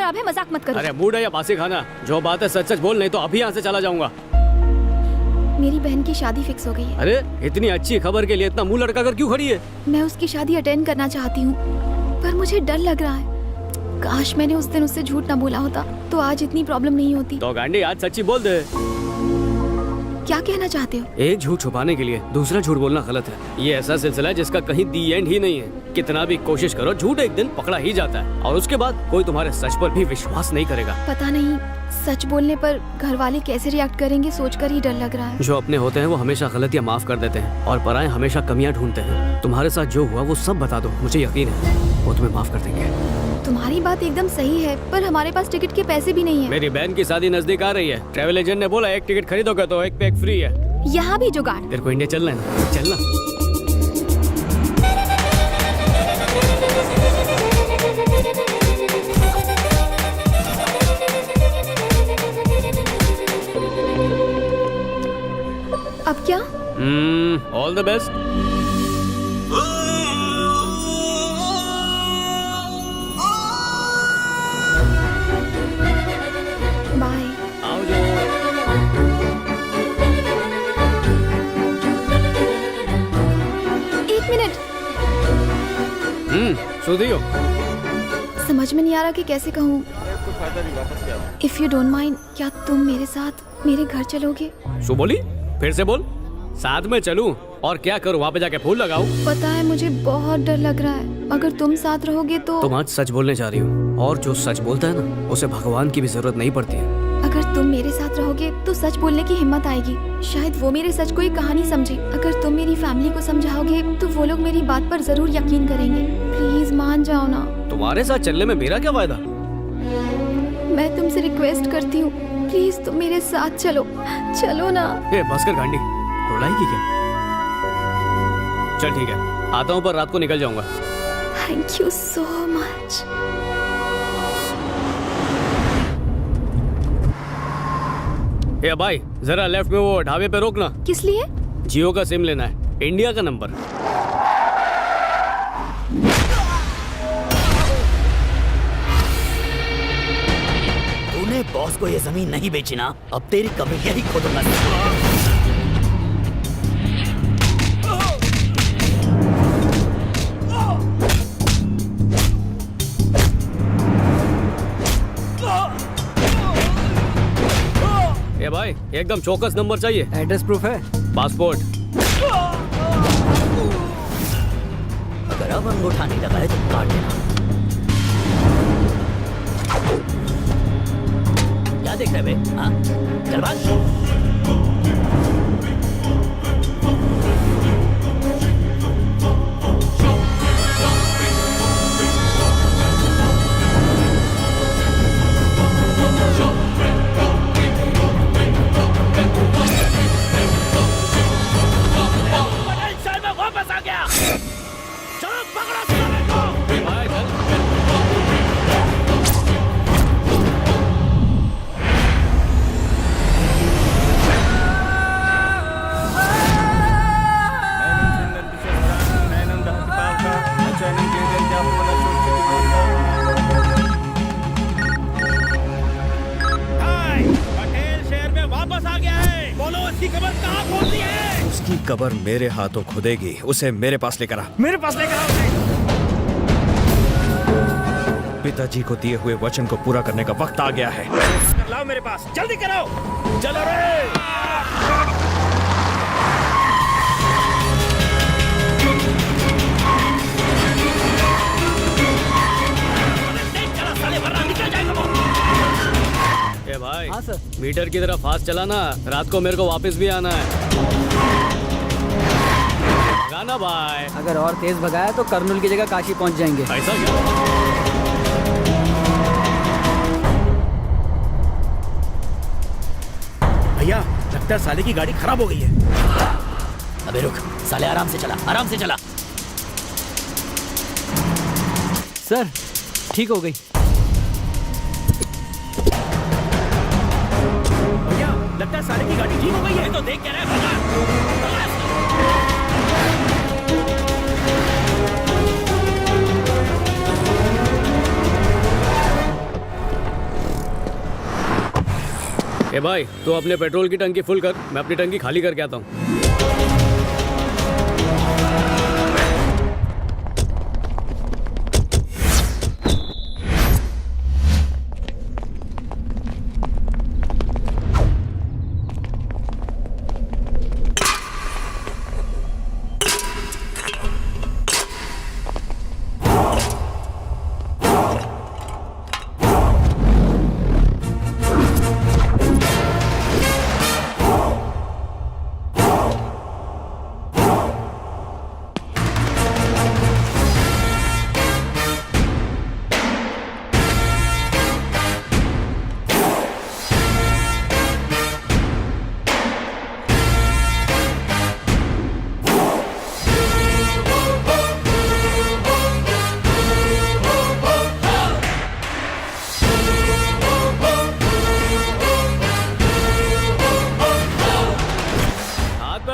खराब है, मजाक मत करो। अरे मूड है या बासी खाना, जो बात है सच सच बोल, नहीं तो अभी यहाँ से चला जाऊंगा। मेरी बहन की शादी फिक्स हो गई है। अरे इतनी अच्छी खबर के लिए इतना मुंह लटका कर क्यों खड़ी है? मैं उसकी शादी अटेंड करना चाहती हूँ, पर मुझे डर लग रहा है। काश मैंने उस दिन उससे झूठ ना बोला होता तो आज इतनी प्रॉब्लम नहीं होती। तो गांडी आज सच्ची बोल दे। क्या कहना चाहते हो? एक झूठ छुपाने के लिए दूसरा झूठ बोलना गलत है। ये ऐसा सिलसिला है जिसका कहीं दी एंड ही नहीं है। कितना भी कोशिश करो, झूठ एक दिन पकड़ा ही जाता है और उसके बाद कोई तुम्हारे सच पर भी विश्वास नहीं करेगा। पता नहीं सच बोलने पर घर वाले कैसे रिएक्ट करेंगे, सोचकर ही डर लग रहा है। जो अपने होते हैं वो हमेशा गलतियाँ माफ कर देते हैं और पराये हमेशा कमियां ढूंढते हैं। तुम्हारे साथ जो हुआ वो सब बता दो, मुझे यकीन है वो तुम्हें माफ कर देंगे। तुम्हारी बात एकदम सही है, पर हमारे पास टिकट के पैसे भी नहीं है। मेरी बहन की शादी नजदीक आ रही है, ट्रैवल एजेंट ने बोला एक टिकट खरीदोगे तो एक पे एक फ्री है। यहाँ भी जुगाड़। तेरे को इंडिया चलना है ना? चलना। अब क्या? All the best. बाय। आओ जो। एक मिनट। सुधी हो? समझ में नहीं आ रहा कि कैसे कहूँ। इफ यू डोंट माइंड, क्या तुम मेरे साथ मेरे घर चलोगे? सो बोली, फिर से बोल। साथ में चलूं और क्या करूं? वहाँ पे जाके फूल लगाऊं? पता है मुझे बहुत डर लग रहा है। अगर तुम साथ रहोगे तो तुम आज सच बोलने जा रही हो और जो सच बोलता है ना उसे भगवान की भी जरूरत नहीं पड़ती है। अगर तुम मेरे साथ रहोगे तो सच बोलने की हिम्मत आएगी। शायद वो मेरे सच को एक कहानी समझे। अगर तुम मेरी फैमिली को समझाओगे तो वो लोग मेरी बात पर जरूर यकीन करेंगे। प्लीज मान जाओ ना। तुम्हारे साथ चलने में मेरा क्या फायदा? मैं तुमसे रिक्वेस्ट करती हूँ, प्लीज तुम मेरे साथ चलो। चलो ना। ए बस कर गांडी, रुलाएगी क्या? चल ठीक है, आता हूँ पर रात को निकल जाऊंगा। Thank you so much. ए भाई जरा लेफ्ट में वो ढाबे पे रोकना। किस लिए? जियो का सिम लेना है, इंडिया का नंबर। तूने बॉस को ये जमीन नहीं बेची ना, अब तेरी कमी यही खोदूंगा। ए भाई एकदम चौकस नंबर चाहिए। एड्रेस प्रूफ है? पासपोर्ट। अगर अब अंगूठा नहीं लगा है तो काट देना। क्या देख रहे बे? हाँ? चल भाग। उसकी कब्र मेरे हाथों खुदेगी। उसे मेरे पास लेकर आ। मेरे पास लेकर आ उसे। पिताजी को दिए हुए वचन को पूरा करने का वक्त आ गया है। लाओ मेरे पास, जल्दी करो। चलो रे। ए भाई हाँ सर। मीटर की तरफ फास्ट चलाना, रात को मेरे को वापस भी आना है। गाना भाई। अगर और तेज भगाया तो कर्नूल की जगह काशी पहुंच जाएंगे। ऐसा क्या? भैया लगता है साले की गाड़ी खराब हो गई है। अबे रुक साले, आराम से चला, आराम से चला। सर ठीक हो गई। भैया लगता है साले की गाड़ी ठीक हो गई है। तो देख क्या रहा है? ए भाई तो अपने पेट्रोल की टंकी फुल कर, मैं अपनी टंकी खाली करके आता हूँ।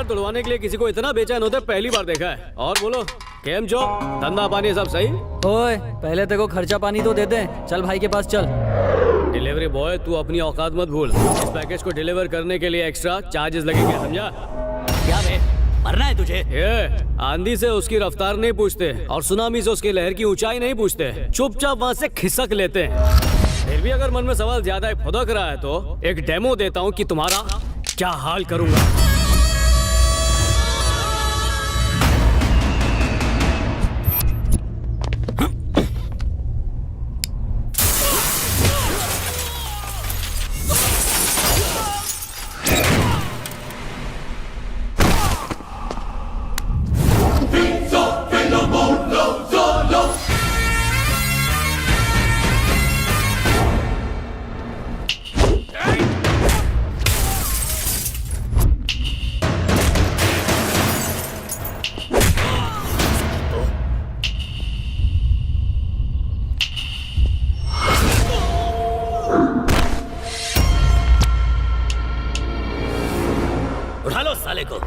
तुड़वाने के लिए किसी को इतना बेचैन होते पहली बार देखा है। और बोलो केम जो धंधा पानी सब सही? ओए पहले तेरे को खर्चा पानी तो दे दे। चल भाई के पास चल। डिलीवरी बॉय तू अपनी औकात मत भूल। इस पैकेज को डिलीवर करने के लिए एक्स्ट्रा चार्जेस लगेंगे, समझा? क्या बे, मरना है तुझे? ये आंधी से उसकी रफ्तार नहीं पूछते और सुनामी से उसकी लहर की ऊंचाई नहीं पूछते, चुपचाप वहाँ से खिसक लेते हैं। फिर भी अगर मन में सवाल ज्यादा फुदक रहा है तो एक डेमो देता हूँ कि तुम्हारा क्या हाल करूंगा। उठा लो साले को।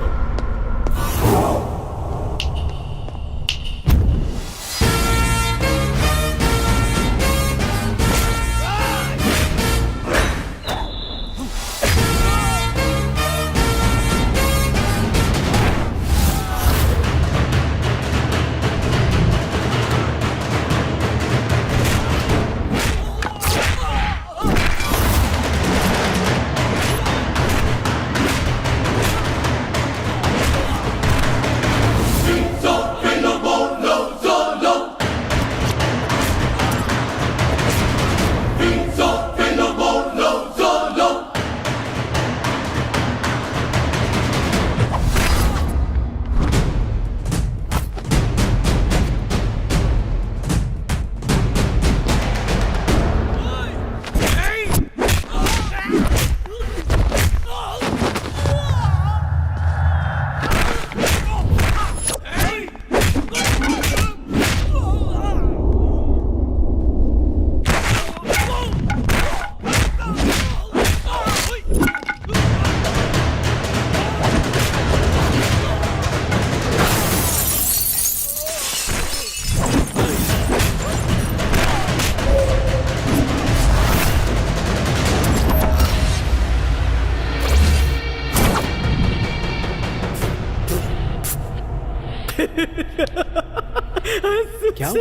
क्या हुआ?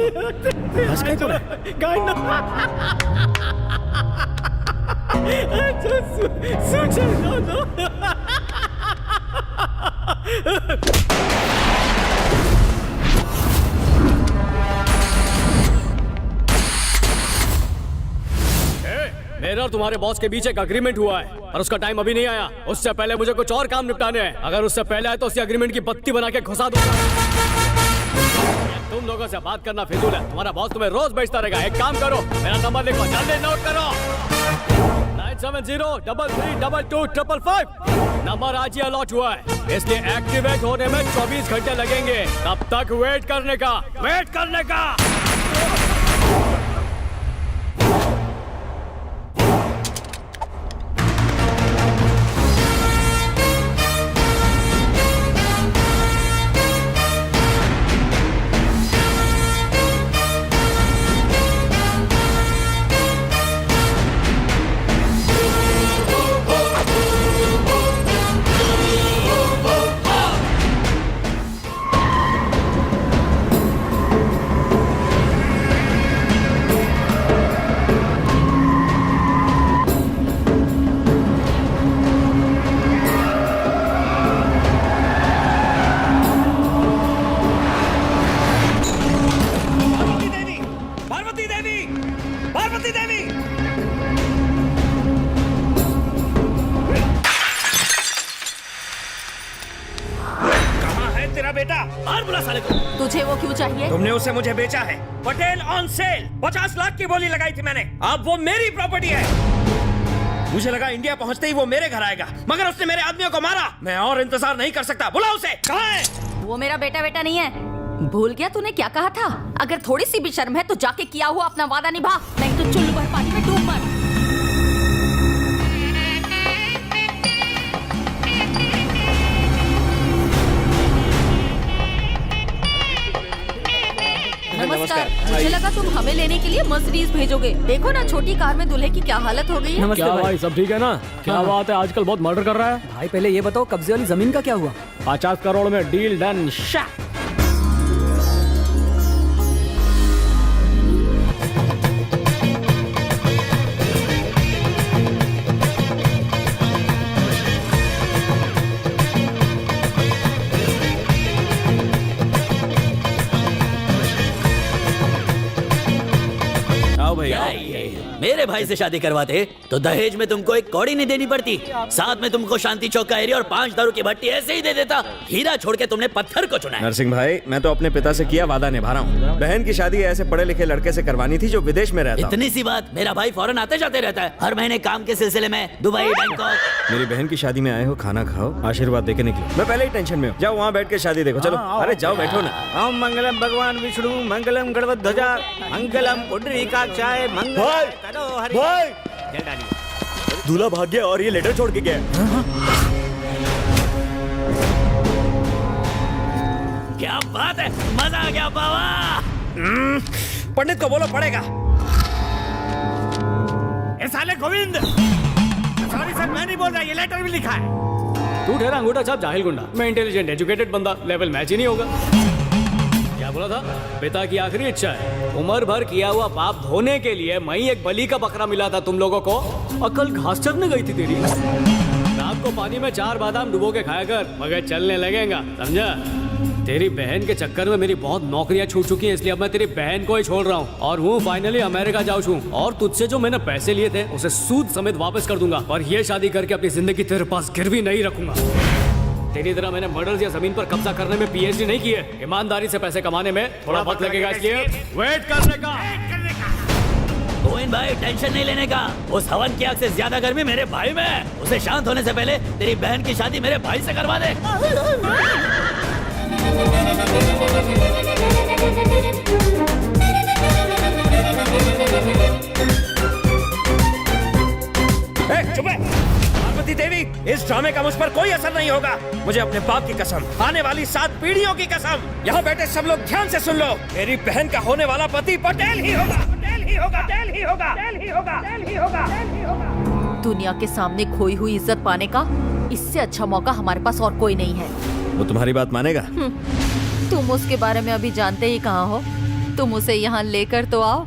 हंस क्या तो मेरा और तुम्हारे बॉस के बीच एक अग्रीमेंट हुआ है और उसका टाइम अभी नहीं आया। उससे पहले मुझे कुछ और काम निपटाने हैं। अगर उससे पहले आए तो उसी अग्रीमेंट की बत्ती बना के घुसा दूंगा। तुम लोगों से बात करना फिजूल है। तुम्हारा बॉस तुम्हें रोज बेचता रहेगा। एक काम करो, मेरा नंबर लिखो, जल्दी नोट करो। 9703322555। नंबर आज ही अलॉट हुआ है, इसलिए एक्टिवेट होने में 24 घंटे लगेंगे। तब तक वेट करने का। चाहिए? तुमने उसे मुझे बेचा है। पटेल ऑन सेल 50 लाख की बोली लगाई थी मैंने। अब वो मेरी प्रॉपर्टी है। मुझे लगा इंडिया पहुंचते ही वो मेरे घर आएगा, मगर उसने मेरे आदमियों को मारा। मैं और इंतजार नहीं कर सकता। बुलाओ उसे। कहाँ है? वो मेरा बेटा नहीं है। भूल गया तूने क्या कहा था? अगर थोड़ी सी भी शर्म है तो जाके किया हुआ अपना वादा निभा, नहीं तो चुल्लू भर पानी में डूब मर। नमस्कार। मुझे लगा तुम हमें लेने के लिए मर्सिडीज भेजोगे। देखो ना छोटी कार में दूल्हे की क्या हालत हो गई है। नमस्ते क्या भाई। भाई, सब ठीक है ना? क्या बात है, आजकल बहुत मर्डर कर रहा है। भाई पहले ये बताओ कब्जे वाली जमीन का क्या हुआ? 50 करोड़ में डील डन। आओ भाई, आओ। मेरे भाई से शादी करवाते तो दहेज में तुमको एक कौड़ी नहीं देनी पड़ती, साथ में तुमको शांति चौक का एरिया और 5 दारू की भट्टी ऐसे ही दे देता। हीरा छोड़ के तुमने पत्थर को चुना है। नरसिंह भाई, मैं तो अपने पिता से किया वादा निभा रहा हूँ। बहन की शादी ऐसे पढ़े लिखे लड़के से करवानी थी जो विदेश में रहता। इतनी सी बात, मेरा भाई फौरन आते जाते रहता है, हर महीने काम के सिलसिले में दुबई, बैंकॉक। मेरी बहन की शादी में आए हो, खाना खाओ, आशीर्वाद देके निकलो। मैं पहले ही टेंशन में हूँ। जाओ वहाँ बैठ के शादी देखो। चलो, अरे जाओ, बैठो ना। ओम मंगलम भगवान विष्णु मंगलम गणपत ध्वजा मंगलम पुंडरीकाक्षाय मंगल करो हरि। जय डाली। दूल्हा भाग गया और ये लेटर छोड़ के गया। क्या बात है, मजा आ गया बाबा। पंडित को बोलो पड़ेगा। ए साले गोविंद, सॉरी सर, मैं नहीं बोल रहा, ये लेटर भी लिखा है। तू ठहरा अंगूठा छाप जाहिल गुंडा। मैं इंटेलिजेंट एजुकेटेड बंदा, लेवल मैच ही नहीं होगा। क्या बोला था? पिता की आखिरी इच्छा है। उम्र भर किया हुआ पाप धोने के लिए मैं ही एक बलि का बकरा मिला था तुम लोगों को। अकल घास चरने गई थी तेरी। रात को पानी में 4 बादाम डुबो के खाया कर, मगर चलने लगेगा, समझा? तेरी बहन के चक्कर में मेरी बहुत नौकरियां छूट चुकी हैं, इसलिए अब मैं तेरी बहन को ही छोड़ रहा हूँ और हूँ फाइनली अमेरिका जाऊँ छूँ। और तुझसे जो मैंने पैसे लिए थे उसे सूद समेत वापस कर दूंगा, पर यह शादी करके अपनी जिंदगी तेरे पास गिरवी नहीं रखूंगा। तेरी तरह मैंने मर्डर या जमीन पर कब्जा करने में पीएचडी नहीं की है। ईमानदारी से पैसे कमाने में थोड़ा वक्त लगेगा, इसलिए वेट करने का। गोविंद भाई, टेंशन नहीं लेने का। उस हवन की आग से ज्यादा गर्मी मेरे भाई में है। उसे शांत होने से पहले तेरी बहन की शादी मेरे भाई से करवा दे। चुप है। पार्वती देवी, इस ड्रामे का मुझ पर कोई असर नहीं होगा। मुझे अपने बाप की कसम, आने वाली 7 पीढ़ियों की कसम। यहाँ बैठे सब लोग ध्यान से सुन लो। मेरी बहन का होने वाला पति पटेल ही होगा। पटेल ही होगा। पटेल ही होगा। पटेल ही होगा। पटेल ही होगा। पटेल ही होगा। दुनिया के सामने खोई हुई इज्जत पाने का इससे अच्छा मौका हमारे पास और कोई नहीं है। वो तुम्हारी बात मानेगा? तुम उसके बारे में अभी जानते ही कहाँ हो। तुम उसे यहाँ लेकर तो आओ,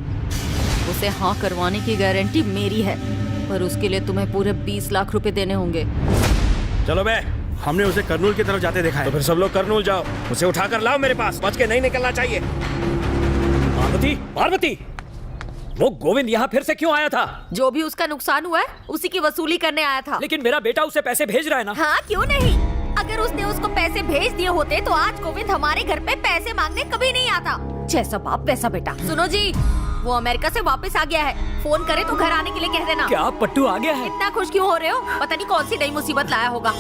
उसे हाँ करवाने की गारंटी मेरी है, पर उसके लिए तुम्हें पूरे 20 लाख रुपए देने होंगे। चलो बे, हमने उसे करनूल की तरफ जाते देखा तो है। फिर सब लोग करनूल जाओ, उसे उठाकर लाओ मेरे पास। बच के नहीं निकलना चाहिए। पार्वती, पार्वती, वो गोविंद यहाँ फिर से क्यों आया था? जो भी उसका नुकसान हुआ है उसी की वसूली करने आया था। लेकिन मेरा बेटा उसे पैसे भेज रहा है ना। हाँ, क्यों नहीं? अगर उसने उसको पैसे भेज दिए होते तो आज गोविंद हमारे घर पे पैसे मांगने कभी नहीं आता। जैसा बाप वैसा बेटा। सुनो जी, वो अमेरिका से वापस आ गया है। फोन करे तो घर आने के लिए कह देना। क्या पट्टू आ गया है? इतना खुश क्यों हो रहे हो? पता नहीं कौन सी नई मुसीबत लाया होगा।